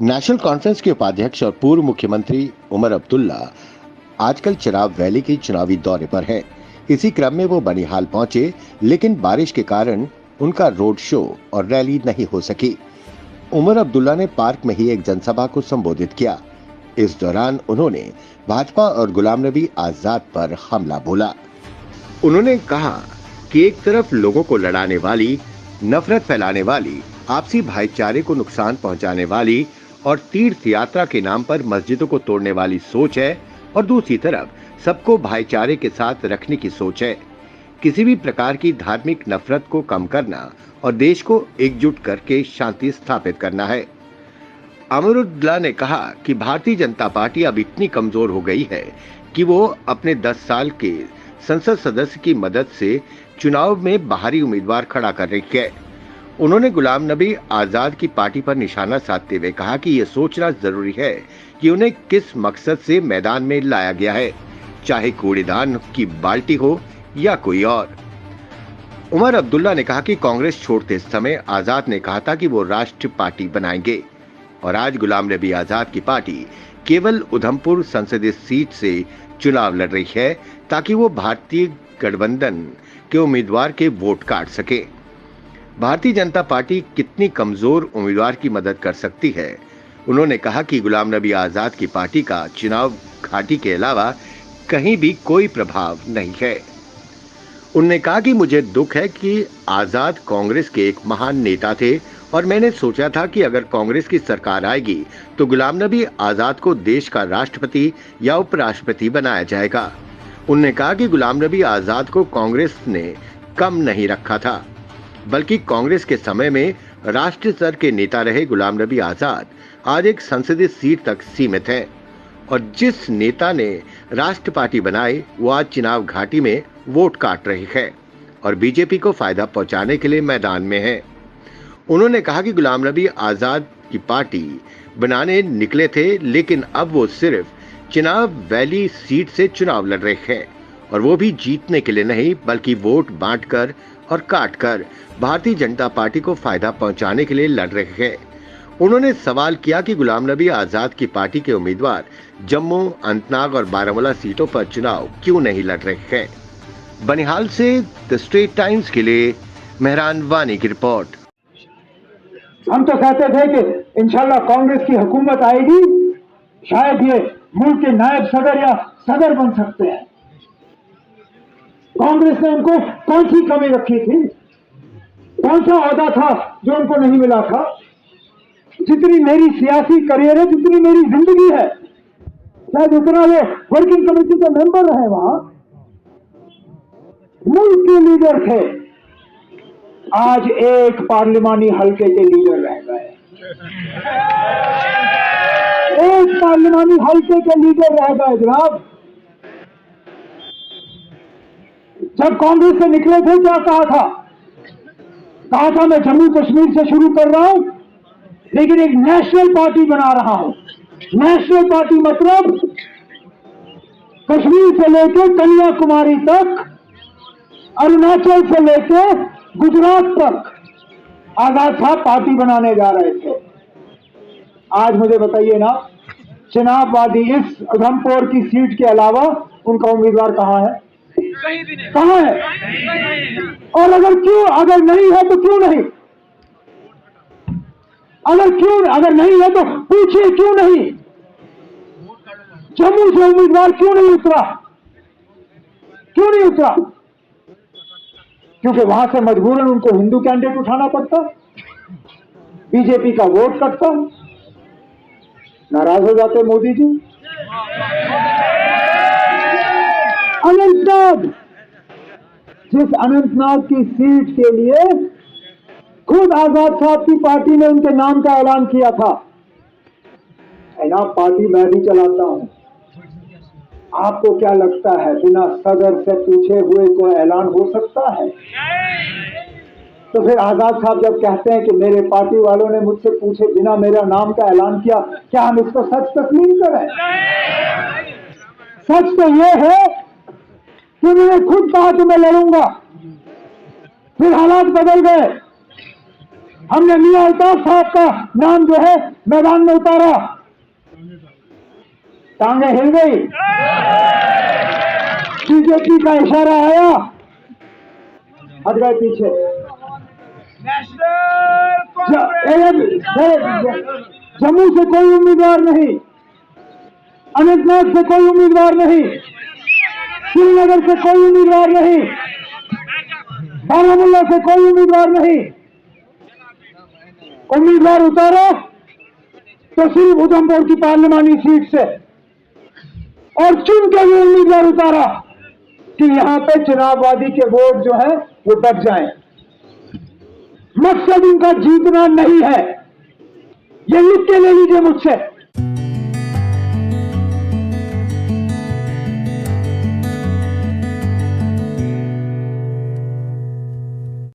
National conference के उपाध्यक्ष और पूर्व मुख्यमंत्री उमर अब्दुल्ला आजकल चिराग वैली के चुनावी दौरे पर हैं। इसी क्रम में वो बनिहाल पहुंचे, लेकिन बारिश के कारण उनका रोड शो और रैली नहीं हो सकी। उमर अब्दुल्ला ने पार्क में ही एक जनसभा को संबोधित किया। इस दौरान उन्होंने भाजपा और गुलाम नबी आजाद पर हमला बोला। उन्होंने कहा कि एक तरफ लोगों को लड़ाने वाली, नफरत फैलाने वाली, आपसी भाईचारे को नुकसान पहुंचाने वाली और तीर्थ यात्रा के नाम पर मस्जिदों को तोड़ने वाली सोच है, और दूसरी तरफ सबको भाईचारे के साथ रखने की सोच है। किसी भी प्रकार की धार्मिक नफरत को कम करना और देश को एकजुट करके शांति स्थापित करना है। अमरुद्दुल्ला ने कहा कि भारतीय जनता पार्टी अब इतनी कमजोर हो गई है कि वो अपने 10 साल के संसद सदस्य की मदद से चुनाव में बाहरी उम्मीदवार खड़ा कर रही है। उन्होंने गुलाम नबी आजाद की पार्टी पर निशाना साधते हुए कहा कि यह सोचना जरूरी है कि उन्हें किस मकसद से मैदान में लाया गया है, चाहे कूड़ेदान की बाल्टी हो या कोई और। उमर अब्दुल्ला ने कहा कि कांग्रेस छोड़ते समय आजाद ने कहा था कि वो राष्ट्रीय पार्टी बनाएंगे, और आज गुलाम नबी आजाद की पार्टी केवल उधमपुर संसदीय सीट से चुनाव लड़ रही है ताकि वो भारतीय गठबंधन के उम्मीदवार के वोट काट सके। भारतीय जनता पार्टी कितनी कमजोर उम्मीदवार की मदद कर सकती है। उन्होंने कहा कि गुलाम नबी आजाद की पार्टी का चुनाव घाटी के अलावा कहीं भी कोई प्रभाव नहीं है। उन्होंने कहा कि मुझे दुख है कि आजाद कांग्रेस के एक महान नेता थे, और मैंने सोचा था कि अगर कांग्रेस की सरकार आएगी तो गुलाम नबी आजाद को देश का राष्ट्रपति या उपराष्ट्रपति बनाया जाएगा। उन्होंने कहा कि गुलाम नबी आजाद को कांग्रेस ने कम नहीं रखा था, बल्कि कांग्रेस के समय में राष्ट्रीय स्तर के नेता रहे गुलाम नबी आजाद आज एक संसदीय सीट तक सीमित है, और जिस नेता ने राष्ट्र पार्टी बनाई वो आज चुनाव घाटी में वोट काट रही है और बीजेपी को फायदा पहुंचाने के लिए मैदान में है। उन्होंने कहा कि गुलाम नबी आजाद की पार्टी बनाने निकले थे, लेकिन अब वो सिर्फ चिराग वैली सीट से चुनाव लड़ रहे हैं, और वो भी जीतने के लिए नहीं बल्कि वोट बांटकर और काटकर भारतीय जनता पार्टी को फायदा पहुंचाने के लिए लड़ रहे हैं। उन्होंने सवाल किया कि गुलाम नबी आजाद की पार्टी के उम्मीदवार जम्मू, अनंतनाग और बारामूला सीटों पर चुनाव क्यों नहीं लड़ रहे हैं। बनिहाल से द स्ट्रेट टाइम्स के लिए मेहरान वानी की रिपोर्ट। हम तो कहते थे कि इंशाल्लाह कांग्रेस की हुकूमत आएगी, शायद ये मुल्क के नायब सदर या सदर बन सकते हैं। कांग्रेस ने उनको कौन सी कमी रखी थी? कौन सा ओहदा था जो उनको नहीं मिला था? जितनी मेरी सियासी करियर है, जितनी मेरी जिंदगी है, शायद उतना वो वर्किंग कमेटी के मेंबर रहे, वहां मुल्क के लीडर थे, आज एक पार्लिमानी हलके के लीडर रह गए। एक पार्लिमानी हलके के लीडर रह गए जनाब। जब कांग्रेस से निकले थे क्या कहा था? कहा था मैं जम्मू कश्मीर से शुरू कर रहा हूं, लेकिन एक नेशनल पार्टी बना रहा हूं। नेशनल पार्टी मतलब कश्मीर से लेकर कन्याकुमारी तक, अरुणाचल से लेकर गुजरात तक आजाद साहब पार्टी बनाने जा रहे थे। आज मुझे बताइए ना, चुनाव वादी इस उधमपुर की सीट के अलावा उनका उम्मीदवार कहां है? कहां है? और अगर नहीं है तो क्यों नहीं? अगर नहीं है तो पूछिए क्यों नहीं? जम्मू से उम्मीदवार क्यों नहीं उतरा? क्योंकि वहां से मजबूरन उनको हिंदू कैंडिडेट उठाना पड़ता, बीजेपी का वोट कटता, नाराज हो जाते मोदी जी। अनंतनाग, जिस अनंतनाग की सीट के लिए खुद आजाद साहब की पार्टी ने उनके नाम का ऐलान किया था, पार्टी मैं भी चलाता हूं। आपको क्या लगता है बिना सदर से पूछे हुए कोई ऐलान हो सकता है? तो फिर आजाद साहब जब कहते हैं कि मेरे पार्टी वालों ने मुझसे पूछे बिना मेरा नाम का ऐलान किया, क्या हम इसको सच तस्लीम करें? सच तो यह है कि उन्होंने खुद कहा कि मैं लड़ूंगा, फिर हालात बदल गए। हमने मियां अल्ताफ साहब का नाम जो है मैदान में उतारा, टांगे हिल गई, बीजेपी का इशारा आया, हट गए पीछे। जम्मू से कोई उम्मीदवार नहीं, अनंतनाग से कोई उम्मीदवार नहीं, श्रीनगर से कोई उम्मीदवार नहीं, बारामूला से कोई उम्मीदवार नहीं। उम्मीदवार उतारो तो सिर्फ उधमपुर की पार्लिमानी सीट से, और चुन के भी उम्मीदवार उतारा कि यहां पे चुनाववादी के वोट जो है वो बच जाएं। मकसद उनका जीतना नहीं है, ये लिख के ले लीजिए मुझसे।